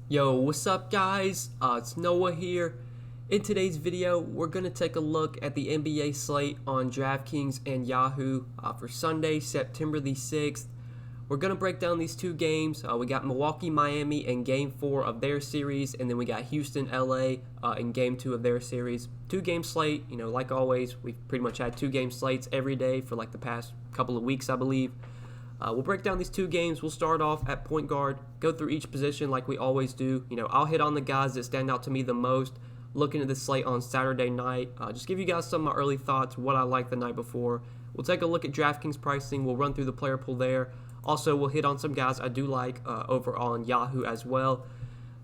Yo, what's up guys? It's Noah here. In today's video, we're going to take a look at the NBA slate on Draftkings and Yahoo for Sunday, September the 6th. We're going to break down these two games. We got Milwaukee, Miami in Game 4 of their series, and then we got Houston, LA in Game 2 of their series. Two-game slate, like always, we've pretty much had two-game slates every day for like the past couple of weeks, I believe. We'll break down these two games. We'll start off at point guard, go through each position like we always do. I'll hit on the guys that stand out to me the most, looking at the slate on Saturday night. Just give you guys some of my early thoughts, what I liked the night before. We'll take a look at DraftKings pricing. We'll run through the player pool there. Also, we'll hit on some guys I do like over on Yahoo as well.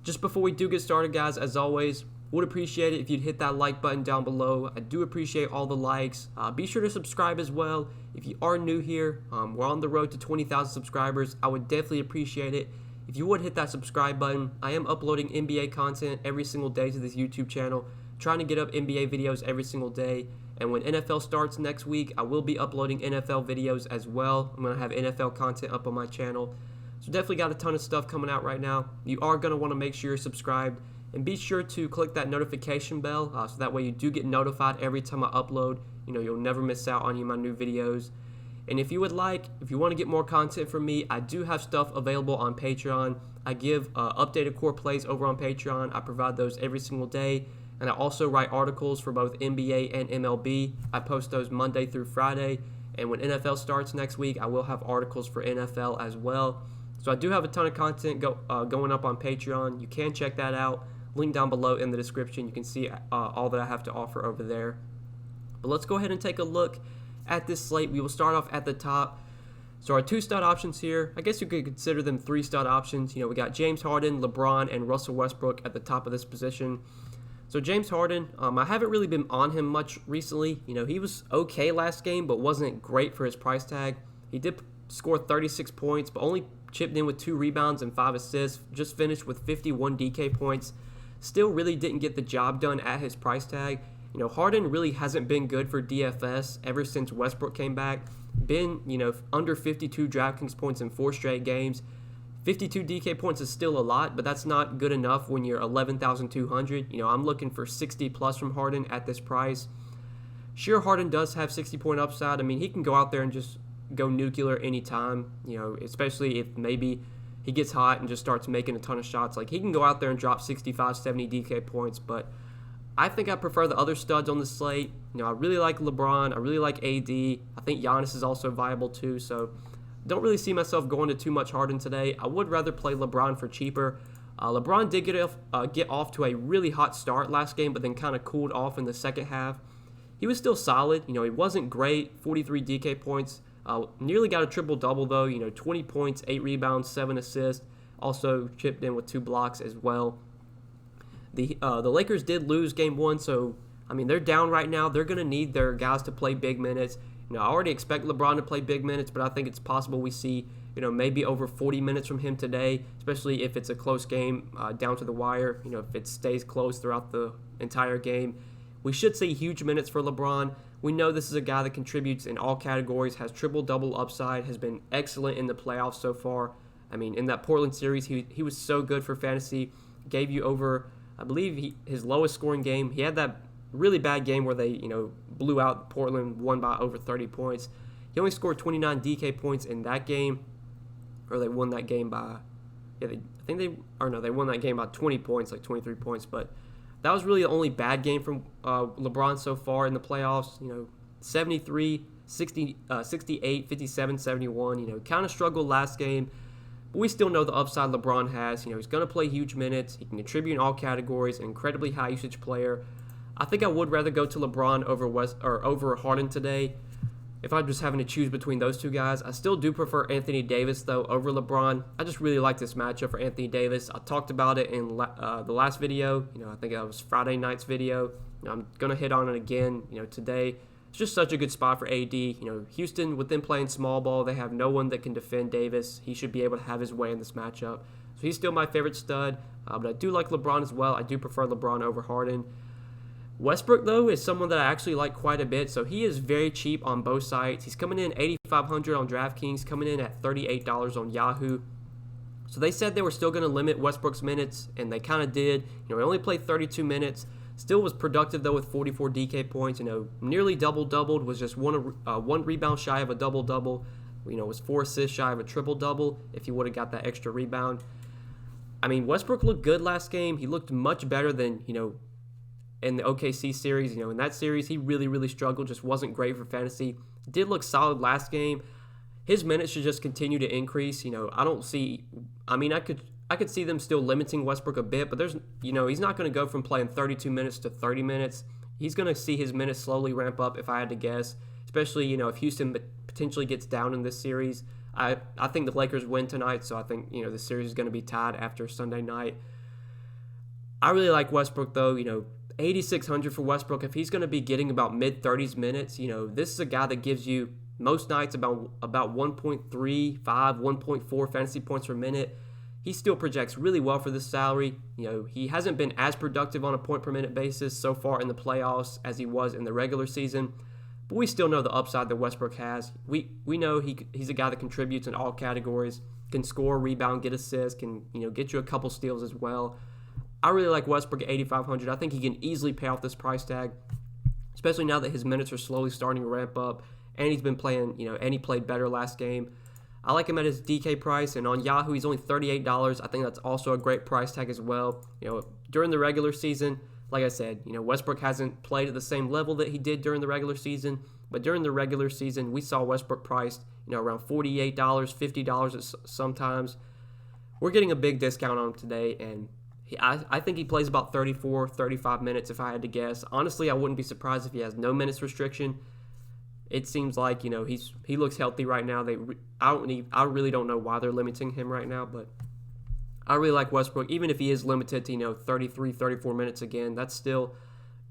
Just before we do get started, guys, as always, would appreciate it if you'd hit that like button down below. I do appreciate all the likes. Be sure to subscribe as well. If you are new here, we're on the road to 20,000 subscribers. I would definitely appreciate it if you would hit that subscribe button. I am uploading NBA content every single day to this YouTube channel, trying to get up NBA videos every single day. And when NFL starts next week, I will be uploading NFL videos as well. I'm going to have NFL content up on my channel. So definitely got a ton of stuff coming out right now. You are going to want to make sure you're subscribed. And be sure to click that notification bell so that way you do get notified every time I upload. You'll never miss out on any of my new videos. And if you want to get more content from me, I do have stuff available on Patreon. I give updated core plays over on Patreon. I provide those every single day. And I also write articles for both NBA and MLB. I post those Monday through Friday. And when NFL starts next week, I will have articles for NFL as well. So I do have a ton of content going up on Patreon. You can check that out. Link down below in the description. You can see all that I have to offer over there. But let's go ahead and take a look at this slate. We will start off at the top. So our two stud options here, I guess you could consider them three stud options. We got James Harden, LeBron, and Russell Westbrook at the top of this position. So James Harden, I haven't really been on him much recently. He was okay last game, but wasn't great for his price tag. He did score 36 points, but only chipped in with 2 rebounds and 5 assists. Just finished with 51 DK points. Still really didn't get the job done at his price tag. Harden really hasn't been good for DFS ever since Westbrook came back. Been, under 52 DraftKings points in 4 straight games. 52 DK points is still a lot, but that's not good enough when you're 11,200. I'm looking for 60 plus from Harden at this price. Sure, Harden does have 60-point upside. He can go out there and just go nuclear anytime, especially if maybe he gets hot and just starts making a ton of shots. Like, he can go out there and drop 65, 70 DK points, but I think I prefer the other studs on the slate. I really like LeBron. I really like AD. I think Giannis is also viable too, so don't really see myself going to too much Harden today. I would rather play LeBron for cheaper. LeBron did get off to a really hot start last game, but then kind of cooled off in the second half. He was still solid. He wasn't great. 43 DK points. Nearly got a triple-double, though. 20 points, 8 rebounds, 7 assists. Also chipped in with 2 blocks as well. The Lakers did lose Game 1, so, they're down right now. They're going to need their guys to play big minutes. I already expect LeBron to play big minutes, but I think it's possible we see, maybe over 40 minutes from him today, especially if it's a close game down to the wire. If it stays close throughout the entire game. We should see huge minutes for LeBron. We know this is a guy that contributes in all categories, has triple-double upside, has been excellent in the playoffs so far. In that Portland series, he was so good for fantasy. Gave you over, I believe, his lowest scoring game. He had that really bad game where they, blew out Portland, won by over 30 points. He only scored 29 DK points in that game, or they won that game by, they won that game by 20 points, like 23 points, but that was really the only bad game from LeBron so far in the playoffs. 73, 60, 68, 57, 71. Kind of struggled last game. But we still know the upside LeBron has. He's going to play huge minutes. He can contribute in all categories. An incredibly high usage player. I think I would rather go to LeBron over Harden today. If I'm just having to choose between those two guys, I still do prefer Anthony Davis, though, over LeBron. I just really like this matchup for Anthony Davis. I talked about it in the last video. I think that was Friday night's video. I'm going to hit on it again, today. It's just such a good spot for AD. Houston, with them playing small ball, they have no one that can defend Davis. He should be able to have his way in this matchup. So he's still my favorite stud, but I do like LeBron as well. I do prefer LeBron over Harden. Westbrook, though, is someone that I actually like quite a bit, so he is very cheap on both sites. He's coming in $8,500 on DraftKings, coming in at $38 on Yahoo. So they said they were still going to limit Westbrook's minutes, and they kind of did. He only played 32 minutes. Still was productive, though, with 44 DK points. Nearly double-doubled, was just one rebound shy of a double-double. Was 4 assists shy of a triple-double if he would have got that extra rebound. Westbrook looked good last game. He looked much better than, in the OKC series. In that series, he really, really struggled. Just wasn't great for fantasy. Did look solid last game. His minutes should just continue to increase. I don't see. I could see them still limiting Westbrook a bit, but he's not going to go from playing 32 minutes to 30 minutes. He's going to see his minutes slowly ramp up, if I had to guess. Especially, if Houston potentially gets down in this series. I think the Lakers win tonight, so I think, the series is going to be tied after Sunday night. I really like Westbrook, though. 8,600 for Westbrook. If he's going to be getting about mid-30s minutes, this is a guy that gives you most nights about 1.35, 1.4 fantasy points per minute. He still projects really well for this salary. He hasn't been as productive on a point-per-minute basis so far in the playoffs as he was in the regular season. But we still know the upside that Westbrook has. We know he's a guy that contributes in all categories, can score, rebound, get assists, can get you a couple steals as well. I really like Westbrook at 8,500. I think he can easily pay off this price tag, especially now that his minutes are slowly starting to ramp up, and he's been playing, and he played better last game. I like him at his DK price, and on Yahoo, he's only $38. I think that's also a great price tag as well. During the regular season, like I said, Westbrook hasn't played at the same level that he did during the regular season, but during the regular season, we saw Westbrook priced, around $48, $50 sometimes. We're getting a big discount on him today, and I think he plays about 34, 35 minutes if I had to guess. Honestly, I wouldn't be surprised if he has no minutes restriction. It seems like, he looks healthy right now. I really don't know why they're limiting him right now, but I really like Westbrook. Even if he is limited to, 33, 34 minutes again, that's still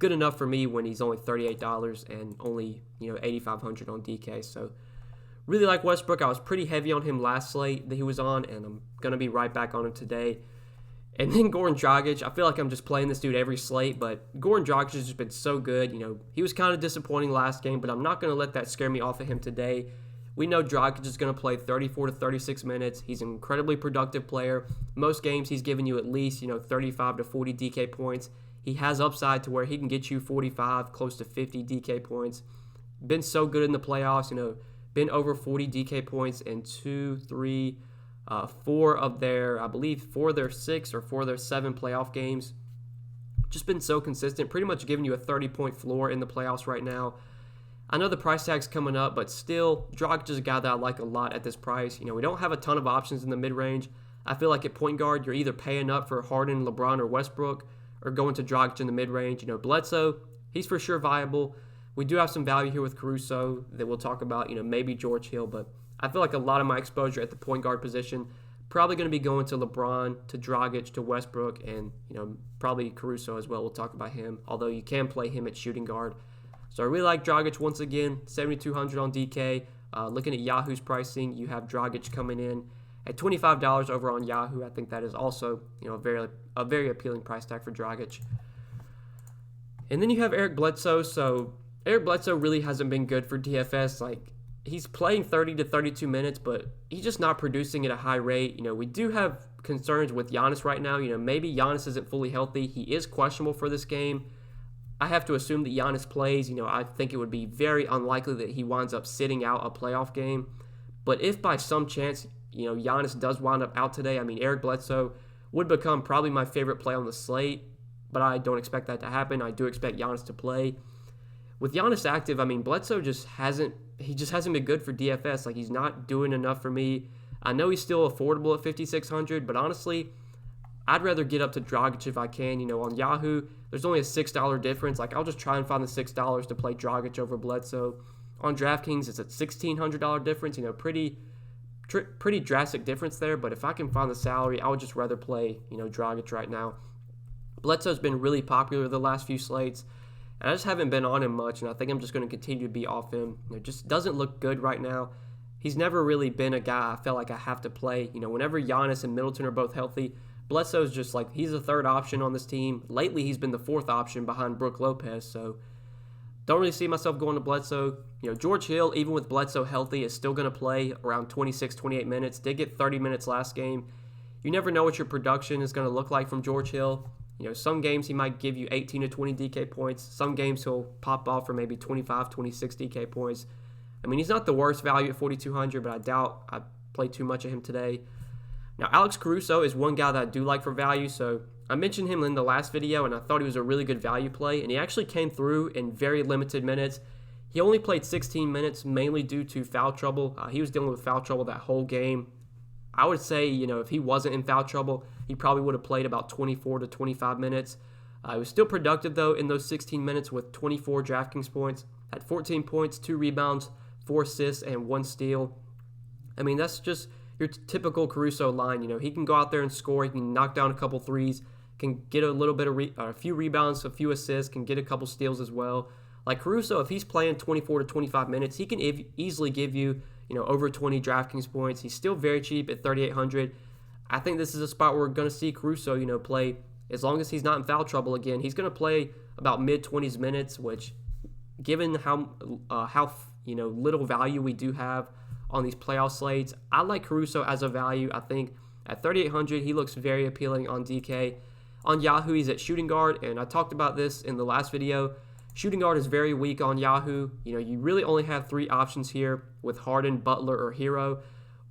good enough for me when he's only $38 and only, 8,500 on DK. So really like Westbrook. I was pretty heavy on him last slate that he was on, and I'm going to be right back on him today. And then Goran Dragic, I feel like I'm just playing this dude every slate, but Goran Dragic has just been so good. He was kind of disappointing last game, but I'm not going to let that scare me off of him today. We know Dragic is going to play 34 to 36 minutes. He's an incredibly productive player. Most games he's giving you at least, 35 to 40 DK points. He has upside to where he can get you 45, close to 50 DK points. Been so good in the playoffs, been over 40 DK points in 4 of their 6 or 4 of their 7 playoff games. Just been so consistent, pretty much giving you a 30-point floor in the playoffs right now. I know the price tag's coming up, but still, Dragic is a guy that I like a lot at this price. We don't have a ton of options in the mid-range. I feel like at point guard, you're either paying up for Harden, LeBron, or Westbrook, or going to Dragic in the mid-range. Bledsoe, he's for sure viable. We do have some value here with Caruso that we'll talk about, maybe George Hill, but I feel like a lot of my exposure at the point guard position probably going to be going to LeBron, to Dragic, to Westbrook, and probably Caruso as well. We'll talk about him, although you can play him at shooting guard. So I really like Dragic once again, 7,200 on DK. Looking at Yahoo's pricing, you have Dragic coming in at $25 over on Yahoo. I think that is also a very appealing price tag for Dragic. And then you have Eric Bledsoe. So Eric Bledsoe really hasn't been good for DFS. He's playing 30 to 32 minutes, but he's just not producing at a high rate. We do have concerns with Giannis right now. Maybe Giannis isn't fully healthy. He is questionable for this game. I have to assume that Giannis plays. I think it would be very unlikely that he winds up sitting out a playoff game. But if by some chance, Giannis does wind up out today, Eric Bledsoe would become probably my favorite play on the slate, but I don't expect that to happen. I do expect Giannis to play. With Giannis active, Bledsoe just hasn't been good for DFS. He's not doing enough for me. I know he's still affordable at 5,600, but honestly, I'd rather get up to Dragic if I can. On Yahoo, there's only a $6 difference. I'll just try and find the $6 to play Dragic over Bledsoe. On Draftkings, it's a $1,600 difference. Pretty drastic difference there. But if I can find the salary, I would just rather play, Dragic right now. Bledsoe's been really popular the last few slates, and I just haven't been on him much, and I think I'm just going to continue to be off him. Just doesn't look good right now. He's never really been a guy I felt like I have to play. Whenever Giannis and Middleton are both healthy, Bledsoe's just he's the third option on this team. Lately, he's been the fourth option behind Brook Lopez, so don't really see myself going to Bledsoe. George Hill, even with Bledsoe healthy, is still going to play around 26, 28 minutes. Did get 30 minutes last game. you never know what your production is going to look like from George Hill. Some games he might give you 18 to 20 DK points. Some games he'll pop off for maybe 25, 26 DK points. I mean, he's not the worst value at 4,200, but I doubt I played too much of him today. Now, Alex Caruso is one guy that I do like for value, so I mentioned him in the last video, and I thought he was a really good value play, and he actually came through in very limited minutes. He only played 16 minutes, mainly due to foul trouble. He was dealing with foul trouble that whole game. I would say, if he wasn't in foul trouble, he probably would have played about 24 to 25 minutes. He was still productive, though, in those 16 minutes with 24 Draftkings points. Had 14 points, 2 rebounds, 4 assists, and 1 steal. I mean, that's just your typical Caruso line. He can go out there and score. He can knock down a couple threes, can get a little bit of a few rebounds, a few assists, can get a couple steals as well. Like Caruso, if he's playing 24 to 25 minutes, he can easily give you, over 20 Draftkings points. He's still very cheap at 3,800. I think this is a spot where we're going to see Caruso, play, as long as he's not in foul trouble again. He's going to play about mid-20s minutes, which, given how little value we do have on these playoff slates, I like Caruso as a value. I think at 3,800, he looks very appealing on DK. On Yahoo, he's at shooting guard, and I talked about this in the last video. Shooting guard is very weak on Yahoo. You really only have 3 options here with Harden, Butler, or Hero,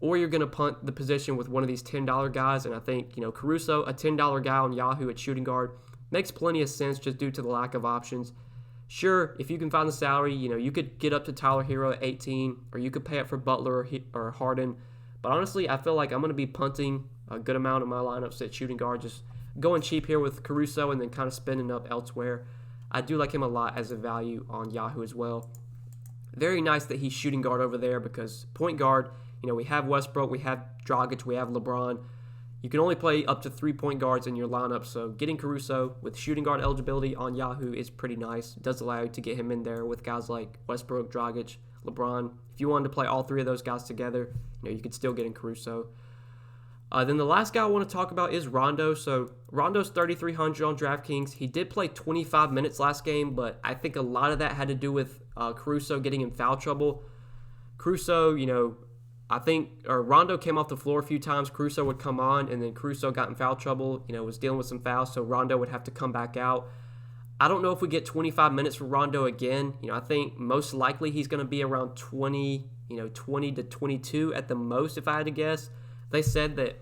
or you're going to punt the position with one of these $10 guys, and I think, Caruso, a $10 guy on Yahoo at shooting guard, makes plenty of sense just due to the lack of options. Sure, if you can find the salary, you could get up to Tyler Hero at 18, or you could pay up for Butler or Harden, but honestly, I feel like I'm going to be punting a good amount of my lineups at shooting guard, just going cheap here with Caruso and then kind of spending up elsewhere. I do like him a lot as a value on Yahoo as well. Very nice that he's shooting guard over there because point guard, we have Westbrook, we have Dragic, we have LeBron. You can only play up to 3 point guards in your lineup, so getting Caruso with shooting guard eligibility on Yahoo is pretty nice. It does allow you to get him in there with guys like Westbrook, Dragic, LeBron. If you wanted to play all 3 of those guys together, you could still get in Caruso. Then the last guy I want to talk about is Rondo. So Rondo's 3,300 on DraftKings. He did play 25 minutes last game, but I think a lot of that had to do with Caruso getting in foul trouble. Caruso, Rondo came off the floor a few times. Caruso would come on, and then Caruso got in foul trouble, was dealing with some fouls, so Rondo would have to come back out. I don't know if we get 25 minutes for Rondo again. I think most likely he's going to be around 20 to 22 at the most, if I had to guess. They said that,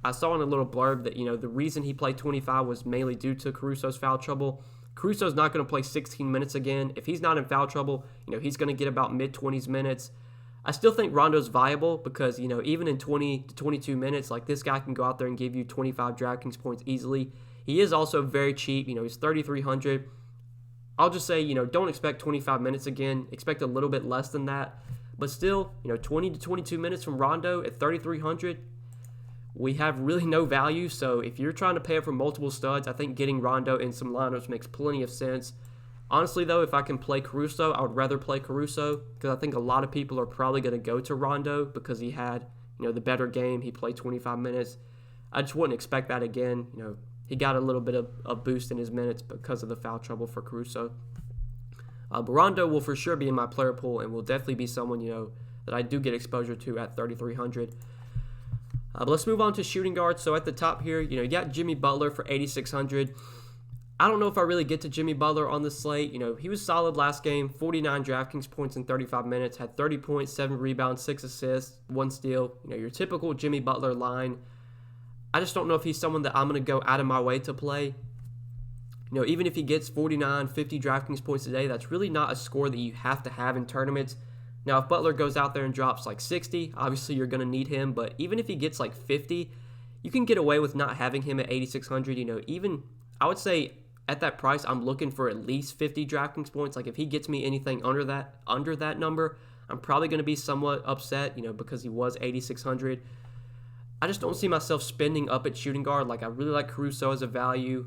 I saw in a little blurb that, the reason he played 25 was mainly due to Caruso's foul trouble. Caruso's not going to play 16 minutes again. If he's not in foul trouble, he's going to get about mid-20s minutes. I still think Rondo's viable because, even in 20 to 22 minutes, like this guy can go out there and give you 25 DraftKings points easily. He is also very cheap. He's 3,300. I'll just say, don't expect 25 minutes again. Expect a little bit less than that. But still, 20 to 22 minutes from Rondo at 3,300, we have really no value. So if you're trying to pay up for multiple studs, I think getting Rondo in some lineups makes plenty of sense. Honestly, though, if I can play Caruso, I would rather play Caruso because I think a lot of people are probably going to go to Rondo because he had, the better game. He played 25 minutes. I just wouldn't expect that again. He got a little bit of a boost in his minutes because of the foul trouble for Caruso. But Rondo will for sure be in my player pool and will definitely be someone, that I do get exposure to at 3,300. But let's move on to shooting guards. So at the top here, you got Jimmy Butler for 8,600. I don't know if I really get to Jimmy Butler on this slate. He was solid last game, 49 DraftKings points in 35 minutes, had 30 points, 7 rebounds, 6 assists, 1 steal. Your typical Jimmy Butler line. I just don't know if he's someone that I'm going to go out of my way to play. Even if he gets 49, 50 DraftKings points a day, that's really not a score that you have to have in tournaments. Now, if Butler goes out there and drops like 60, obviously you're going to need him. But even if he gets like 50, you can get away with not having him at 8,600. Even, I would say at that price, I'm looking for at least 50 DraftKings points. Like if he gets me anything under that number, I'm probably going to be somewhat upset, because he was 8,600. I just don't see myself spending up at shooting guard. Like I really like Caruso as a value.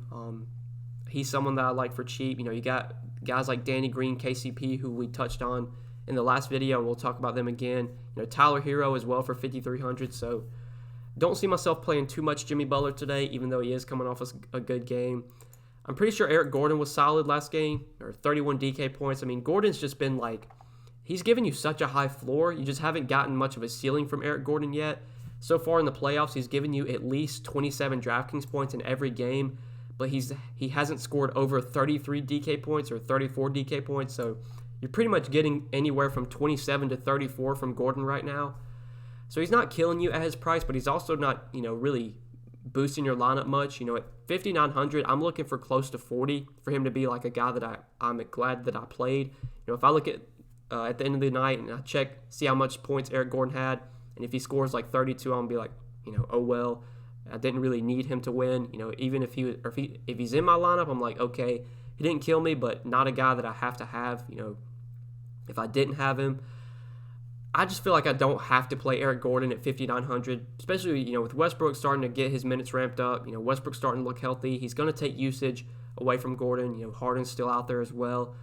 He's someone that I like for cheap. You got guys like Danny Green, KCP, who we touched on in the last video, and we'll talk about them again. Tyler Hero as well for 5,300. So don't see myself playing too much Jimmy Butler today, even though he is coming off a good game. I'm pretty sure Eric Gordon was solid last game, or 31 DK points. I mean, Gordon's just been like, he's given you such a high floor. You just haven't gotten much of a ceiling from Eric Gordon yet. So far in the playoffs, he's given you at least 27 DraftKings points in every game, but he hasn't scored over 33 DK points or 34 DK points. So you're pretty much getting anywhere from 27 to 34 from Gordon right now. So he's not killing you at his price, but he's also not, really boosting your lineup much. At 5,900, I'm looking for close to 40 for him to be like a guy that I'm glad that I played. If I look at the end of the night and I see how much points Eric Gordon had, and if he scores like 32, I'm gonna be like, oh well, I didn't really need him to win. Even if he's in my lineup, I'm like, okay, he didn't kill me, but not a guy that I have to have. If I didn't have him, I just feel like I don't have to play Eric Gordon at 5,900, especially, with Westbrook starting to get his minutes ramped up. Westbrook's starting to look healthy. He's going to take usage away from Gordon. Harden's still out there as well.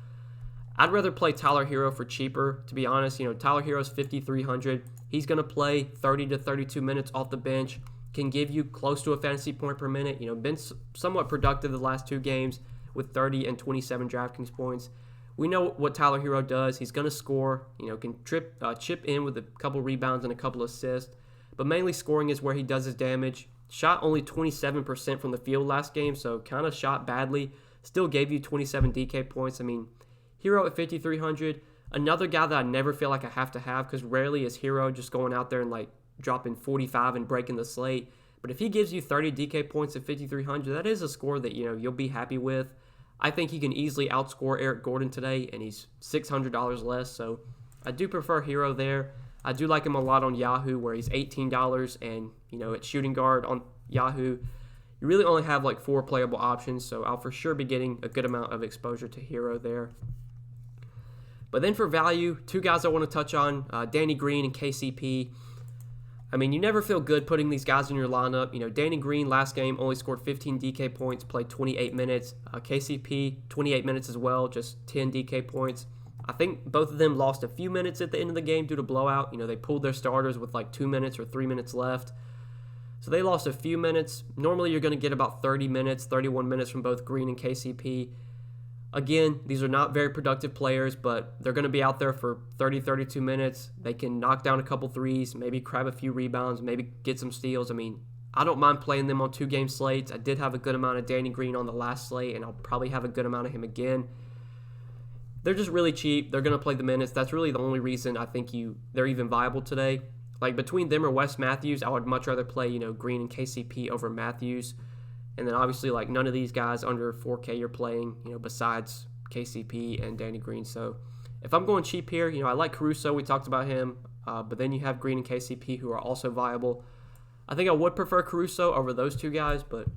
I'd rather play Tyler Hero for cheaper, to be honest. Tyler Hero's 5,300. He's going to play 30 to 32 minutes off the bench, can give you close to a fantasy point per minute. Been somewhat productive the last two games with 30 and 27 DraftKings points. We know what Tyler Hero does. He's going to score, can chip in with a couple rebounds and a couple assists, but mainly scoring is where he does his damage. Shot only 27% from the field last game, so kind of shot badly. Still gave you 27 DK points. Hero at 5,300, another guy that I never feel like I have to have, because rarely is Hero just going out there and like dropping 45 and breaking the slate. But if he gives you 30 DK points at 5,300, that is a score that you'll be happy with. I think he can easily outscore Eric Gordon today, and he's $600 less, so I do prefer Hero there. I do like him a lot on Yahoo, where he's $18, and at shooting guard on Yahoo, you really only have like 4 playable options, so I'll for sure be getting a good amount of exposure to Hero there. But then for value, 2 guys I want to touch on, Danny Green and KCP. You never feel good putting these guys in your lineup. Danny Green last game only scored 15 DK points, played 28 minutes. KCP, 28 minutes as well, just 10 DK points. I think both of them lost a few minutes at the end of the game due to blowout. They pulled their starters with like 2 minutes or 3 minutes left. So they lost a few minutes. Normally you're going to get about 30 minutes, 31 minutes from both Green and KCP. Again, these are not very productive players, but they're going to be out there for 30, 32 minutes. They can knock down a couple threes, maybe grab a few rebounds, maybe get some steals. I don't mind playing them on 2-game slates. I did have a good amount of Danny Green on the last slate, and I'll probably have a good amount of him again. They're just really cheap. They're going to play the minutes. That's really the only reason I think they're even viable today. Like between them or Wes Matthews, I would much rather play, Green and KCP over Matthews. And then obviously, like, none of these guys under 4K you're playing, besides KCP and Danny Green. So if I'm going cheap here, I like Caruso. We talked about him. But then you have Green and KCP who are also viable. I think I would prefer Caruso over those 2 guys, but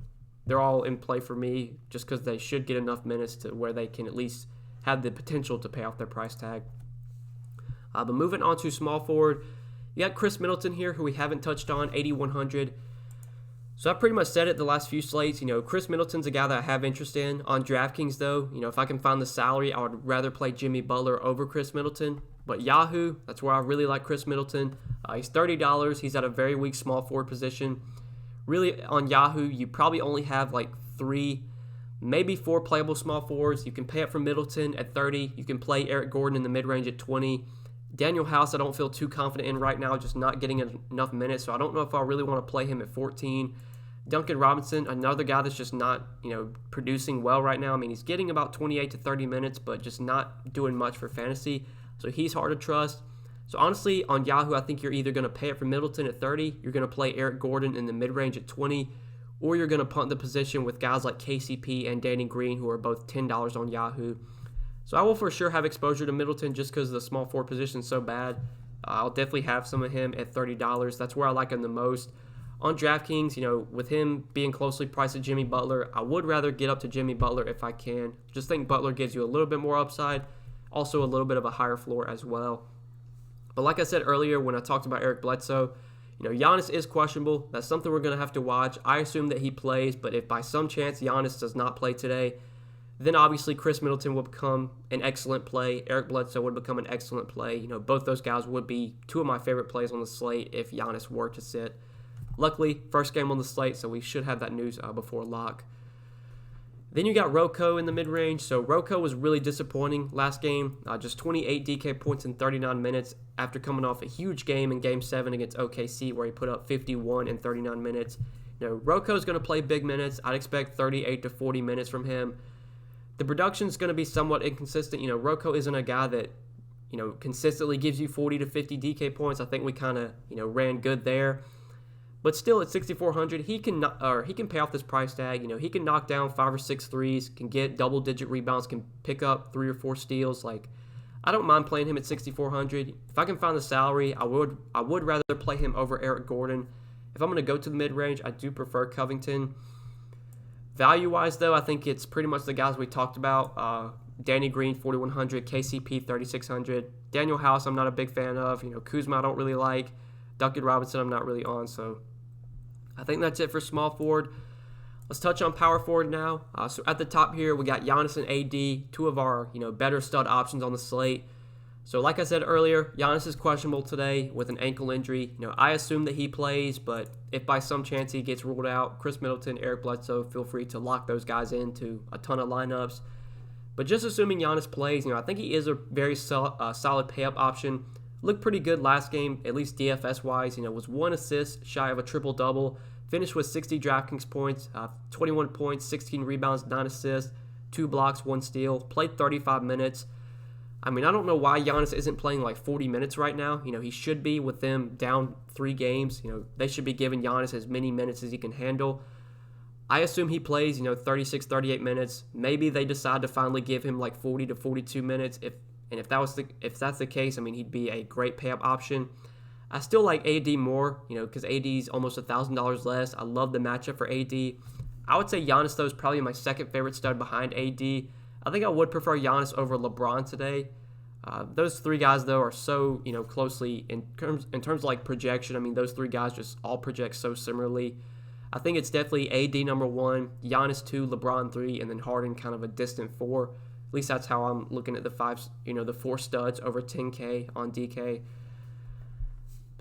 they're all in play for me just because they should get enough minutes to where they can at least have the potential to pay off their price tag. But moving on to small forward, you got Chris Middleton here, who we haven't touched on, 8,100. So I pretty much said it the last few slates. Chris Middleton's a guy that I have interest in. On DraftKings, though, if I can find the salary, I would rather play Jimmy Butler over Chris Middleton. But Yahoo, that's where I really like Chris Middleton. He's $30. He's at a very weak small forward position. Really, on Yahoo, you probably only have like 3, maybe 4 playable small forwards. You can pay up for Middleton at 30. You can play Eric Gordon in the mid-range at 20. Daniel House, I don't feel too confident in right now, just not getting enough minutes. So I don't know if I really want to play him at 14. Duncan Robinson, another guy that's just not, producing well right now. He's getting about 28 to 30 minutes, but just not doing much for fantasy. So he's hard to trust. So honestly, on Yahoo, I think you're either going to pay it for Middleton at 30, you're going to play Eric Gordon in the mid-range at 20, or you're going to punt the position with guys like KCP and Danny Green, who are both $10 on Yahoo. So I will for sure have exposure to Middleton just because the small forward position is so bad. I'll definitely have some of him at $30. That's where I like him the most. On DraftKings, with him being closely priced at Jimmy Butler, I would rather get up to Jimmy Butler if I can. Just think Butler gives you a little bit more upside, also a little bit of a higher floor as well. But like I said earlier when I talked about Eric Bledsoe, Giannis is questionable. That's something we're going to have to watch. I assume that he plays, but if by some chance Giannis does not play today, then obviously Chris Middleton will become an excellent play. Eric Bledsoe would become an excellent play. Both those guys would be 2 of my favorite plays on the slate if Giannis were to sit. Luckily, first game on the slate, so we should have that news before lock. Then you got Rocco in the mid-range. So Rocco was really disappointing last game. Just 28 DK points in 39 minutes after coming off a huge game in Game 7 against OKC where he put up 51 in 39 minutes. Rocco's going to play big minutes. I'd expect 38 to 40 minutes from him. The production's going to be somewhat inconsistent. Rocco isn't a guy that, consistently gives you 40 to 50 DK points. I think we kind of, ran good there. But still, at 6,400, he can pay off this price tag. He can knock down 5 or 6 threes, can get double-digit rebounds, can pick up 3 or 4 steals. I don't mind playing him at 6,400. If I can find the salary, I would rather play him over Eric Gordon. If I'm going to go to the mid-range, I do prefer Covington. Value-wise, though, I think it's pretty much the guys we talked about. Danny Green, 4,100. KCP, 3,600. Daniel House, I'm not a big fan of. Kuzma, I don't really like. Duncan Robinson, I'm not really on. So I think that's it for small forward. Let's touch on power forward now. So at the top here, we got Giannis and AD, two of our better stud options on the slate. So like I said earlier, Giannis is questionable today with an ankle injury. I assume that he plays, but if by some chance he gets ruled out, Chris Middleton, Eric Bledsoe, feel free to lock those guys into a ton of lineups. But just assuming Giannis plays, I think he is a very solid pay-up option. Looked pretty good last game, at least DFS-wise. Was 1 assist shy of a triple-double. Finished with 60 Draftkings points, 21 points, 16 rebounds, 9 assists, 2 blocks, 1 steal. Played 35 minutes. I don't know why Giannis isn't playing 40 minutes right now. He should be with them down 3 games. They should be giving Giannis as many minutes as he can handle. I assume he plays, 36, 38 minutes. Maybe they decide to finally give him 40 to 42 minutes. If that's the case, he'd be a great pay-up option. I still like AD more, because AD's almost $1,000 less. I love the matchup for AD. I would say Giannis, though, is probably my second favorite stud behind AD. I think I would prefer Giannis over LeBron today. Those 3 guys, though, are so, closely in terms of projection. Those 3 guys just all project so similarly. I think it's definitely AD number 1, Giannis 2, LeBron 3, and then Harden kind of a distant 4. At least that's how I'm looking at the 4 studs over 10K on DK.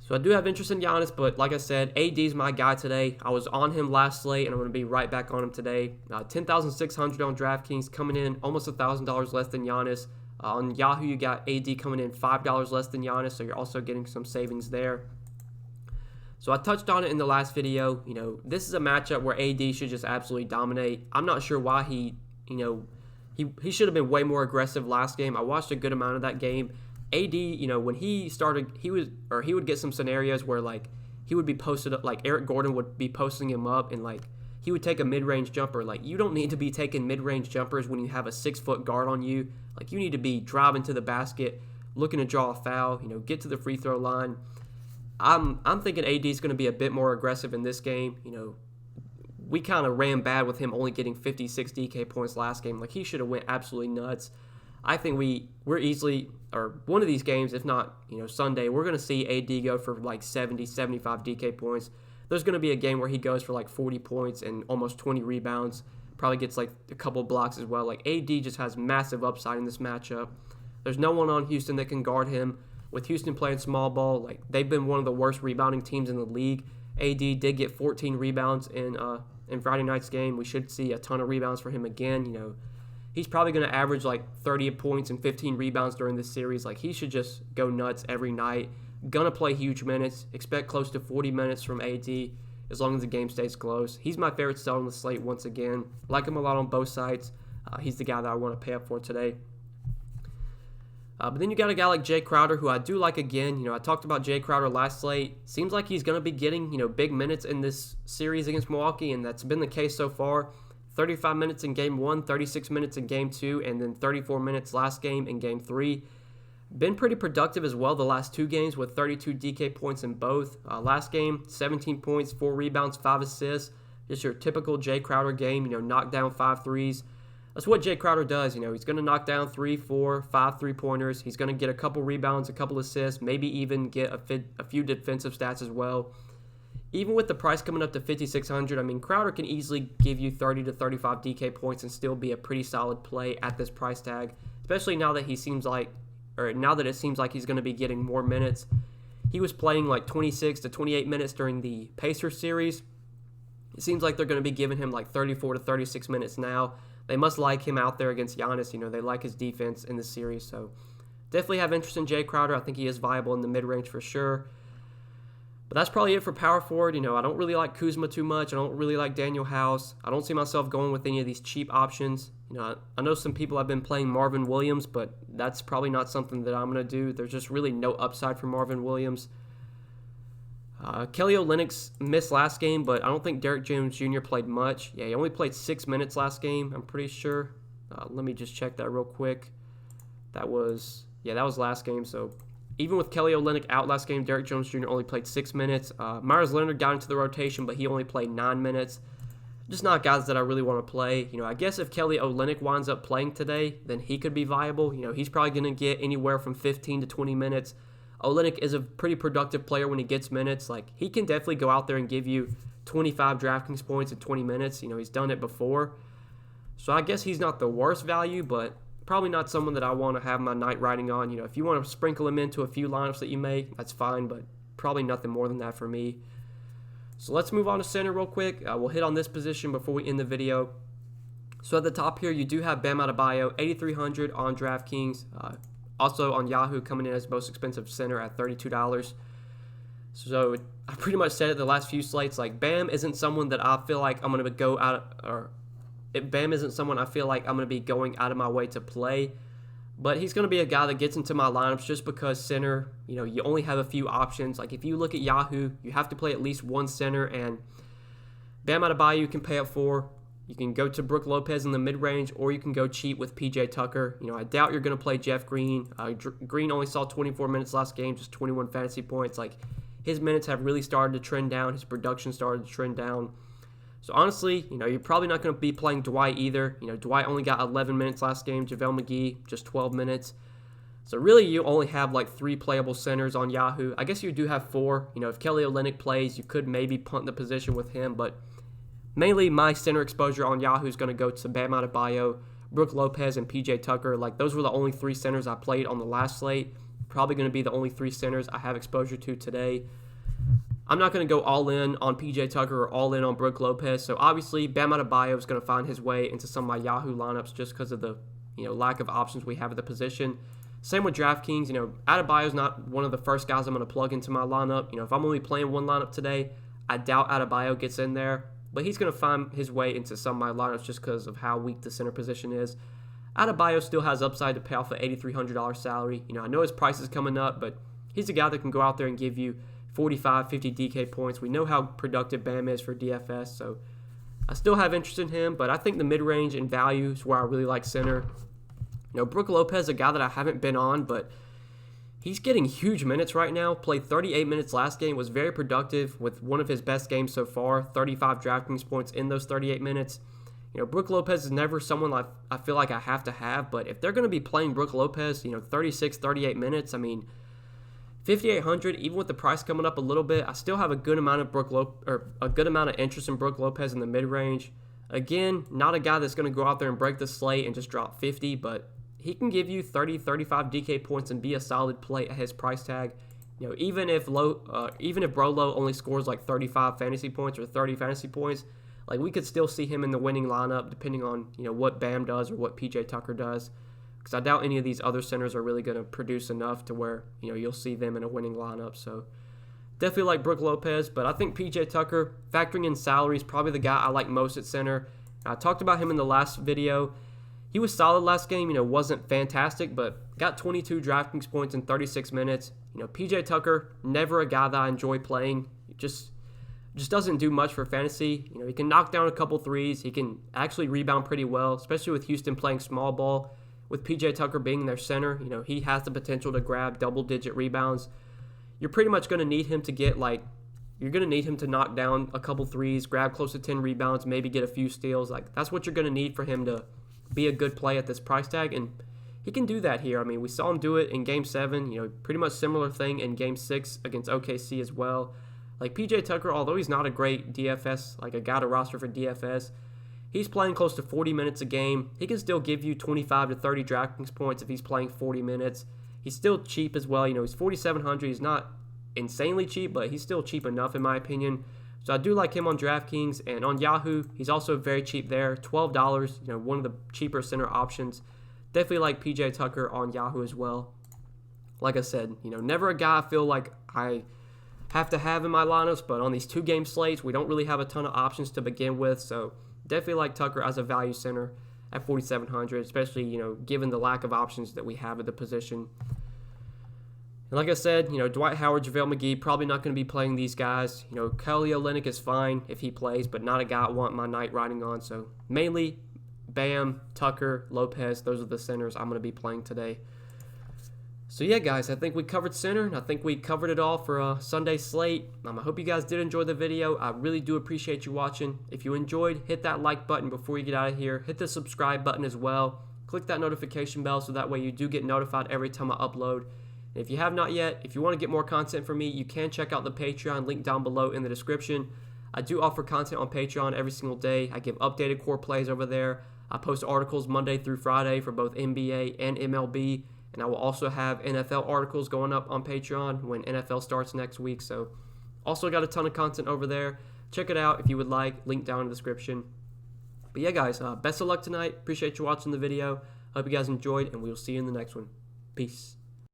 So I do have interest in Giannis, but like I said, AD is my guy today. I was on him last slate, and I'm going to be right back on him today. 10,600 on DraftKings, coming in almost $1,000 less than Giannis. On Yahoo, you got AD coming in $5 less than Giannis, so you're also getting some savings there. So I touched on it in the last video. This is a matchup where AD should just absolutely dominate. I'm not sure why he should have been way more aggressive last game. I watched a good amount of that game. AD, when he started, he would get some scenarios where he would be posted up, Eric Gordon would be posting him up, and he would take a mid-range jumper. You don't need to be taking mid-range jumpers when you have a 6-foot guard on you. You need to be driving to the basket, looking to draw a foul, get to the free throw line. I'm thinking AD is going to be a bit more aggressive in this game. We kind of ran bad with him only getting 56 DK points last game. He should have went absolutely nuts. I think we're easily, or one of these games, if not, Sunday, we're going to see AD go for 70, 75 DK points. There's going to be a game where he goes for 40 points and almost 20 rebounds. Probably gets a couple blocks as well. AD just has massive upside in this matchup. There's no one on Houston that can guard him. With Houston playing small ball, they've been one of the worst rebounding teams in the league. AD did get 14 rebounds in Friday night's game. We should see a ton of rebounds for him again. He's probably going to average 30 points and 15 rebounds during this series. He should just go nuts every night. Gonna play huge minutes. Expect close to 40 minutes from AD as long as the game stays close. He's my favorite stud on the slate once again. Like him a lot on both sides. He's the guy that I want to pay up for today. But then you got a guy like Jay Crowder, who I do like again. I talked about Jay Crowder last slate. Seems like he's going to be getting, big minutes in this series against Milwaukee, and that's been the case so far. 35 minutes in Game 1, 36 minutes in Game 2, and then 34 minutes last game in Game 3. Been pretty productive as well the last 2 games with 32 DK points in both. Last game, 17 points, 4 rebounds, 5 assists. Just your typical Jay Crowder game, knock down 5 threes. That's what Jay Crowder does. He's going to knock down 3, 4, 5 3-pointers. He's going to get a couple rebounds, a couple assists, maybe even get a few defensive stats as well. Even with the price coming up to 5,600, Crowder can easily give you 30 to 35 DK points and still be a pretty solid play at this price tag, especially now that it seems like he's going to be getting more minutes. He was playing 26 to 28 minutes during the Pacers series. It seems like they're going to be giving him 34 to 36 minutes now. they must like him out there against Giannis. They like his defense in the series. So definitely have interest in Jay Crowder. I think he is viable in the mid-range for sure. But that's probably it for power forward. I don't really like Kuzma too much. I don't really like Daniel House. I don't see myself going with any of these cheap options. I know some people have been playing Marvin Williams, but that's probably not something that I'm going to do. There's just really no upside for Marvin Williams. Kelly Olynyk missed last game, but I don't think Derrick Jones Jr. played much. Yeah, he only played 6 minutes last game, I'm pretty sure. Let me just check that real quick. That was last game. So even with Kelly Olynyk out last game, Derrick Jones Jr. only played 6 minutes. Myers Leonard got into the rotation, but he only played 9 minutes. Just not guys that I really want to play. I guess if Kelly Olynyk winds up playing today, then he could be viable. He's probably going to get anywhere from 15 to 20 minutes. Olynyk is a pretty productive player when he gets minutes. He can definitely go out there and give you 25 DraftKings points in 20 minutes. He's done it before. So I guess he's not the worst value, but probably not someone that I want to have my night riding on. If you want to sprinkle him into a few lineups that you make, that's fine, but probably nothing more than that for me. So let's move on to center real quick. We'll hit on this position before we end the video. So at the top here, you do have Bam Adebayo, 8,300 on DraftKings. Also on Yahoo, coming in as most expensive center at $32. So I pretty much said it the last few slates. Bam isn't someone that I feel like I'm going to go out Bam isn't someone I feel like I'm going to be going out of my way to play. But he's going to be a guy that gets into my lineups just because center, you only have a few options. If you look at Yahoo, you have to play at least one center, and Bam Adebayo you can pay up for. You can go to Brook Lopez in the mid-range, or you can go cheap with PJ Tucker. I doubt you're going to play Jeff Green. Green only saw 24 minutes last game, just 21 fantasy points. His minutes have really started to trend down. His production started to trend down. So honestly, you're probably not going to be playing Dwight either. Dwight only got 11 minutes last game. JaVale McGee, just 12 minutes. So really, you only have 3 playable centers on Yahoo. I guess you do have 4. If Kelly Olynyk plays, you could maybe punt the position with him, but mainly my center exposure on Yahoo is going to go to Bam Adebayo, Brook Lopez, and PJ Tucker. Those were the only 3 centers I played on the last slate. Probably going to be the only 3 centers I have exposure to today. I'm not going to go all in on PJ Tucker or all in on Brook Lopez. So obviously, Bam Adebayo is going to find his way into some of my Yahoo lineups just because of the lack of options we have at the position. Same with DraftKings. Adebayo is not one of the first guys I'm going to plug into my lineup. If I'm only playing one lineup today, I doubt Adebayo gets in there. But he's going to find his way into some of my lineups just because of how weak the center position is. Adebayo still has upside to pay off an $8,300 salary. I know his price is coming up, but he's a guy that can go out there and give you 45, 50 DK points. We know how productive Bam is for DFS, so I still have interest in him, but I think the mid-range and value is where I really like center. Brook Lopez is a guy that I haven't been on, but he's getting huge minutes right now. Played 38 minutes last game, was very productive with one of his best games so far, 35 DraftKings points in those 38 minutes. Brook Lopez is never someone I feel like I have to have, but if they're going to be playing Brook Lopez, 36, 38 minutes, 5,800, even with the price coming up a little bit, I still have a good amount of interest in Brook Lopez in the mid-range. Again, not a guy that's going to go out there and break the slate and just drop 50, but he can give you 30, 35 DK points and be a solid play at his price tag. Even if Brolo only scores 35 fantasy points or 30 fantasy points, we could still see him in the winning lineup depending on what Bam does or what PJ Tucker does. Because I doubt any of these other centers are really going to produce enough to where you'll see them in a winning lineup. So definitely like Brook Lopez, but I think PJ Tucker, factoring in salary, is probably the guy I like most at center. I talked about him in the last video. He was solid last game. Wasn't fantastic, but got 22 DraftKings points in 36 minutes. PJ Tucker, never a guy that I enjoy playing. Just doesn't do much for fantasy. He can knock down a couple threes. He can actually rebound pretty well, especially with Houston playing small ball. With PJ Tucker being their center, he has the potential to grab double-digit rebounds. You're pretty much going to need him to get you're going to need him to knock down a couple threes, grab close to 10 rebounds, maybe get a few steals. That's what you're going to need for him to be a good play at this price tag, and he can do that here. We saw him do it in Game 7, pretty much similar thing in Game 6 against OKC as well. PJ Tucker, although he's not a great DFS, a guy to roster for DFS, he's playing close to 40 minutes a game. He can still give you 25 to 30 DraftKings points if he's playing 40 minutes. He's still cheap as well. He's 4,700. He's not insanely cheap, but he's still cheap enough in my opinion So I do like him on Draftkings, and on Yahoo, he's also very cheap there, $12. One of the cheaper center options. Definitely like PJ Tucker on Yahoo as well. Like I said, never a guy I feel like I have to have in my lineups, but on these 2-game slates, we don't really have a ton of options to begin with, so definitely like Tucker as a value center at 4,700, especially, given the lack of options that we have at the position. And like I said, Dwight Howard, JaVale McGee, probably not going to be playing these guys. Kelly Olynyk is fine if he plays, but not a guy I want my night riding on. So mainly Bam, Tucker, Lopez, those are the centers I'm going to be playing today. So yeah, guys, I think we covered center, and I think we covered it all for a Sunday slate. I hope you guys did enjoy the video. I really do appreciate you watching. If you enjoyed, hit that like button before you get out of here. Hit the subscribe button as well. Click that notification bell so that way you do get notified every time I upload. And if you have not yet, if you want to get more content from me, you can check out the Patreon link down below in the description. I do offer content on Patreon every single day. I give updated core plays over there. I post articles Monday through Friday for both NBA and MLB. And I will also have NFL articles going up on Patreon when NFL starts next week. So also got a ton of content over there. Check it out if you would like. Link down in the description. But yeah, guys, best of luck tonight. Appreciate you watching the video. Hope you guys enjoyed, and we'll see you in the next one. Peace.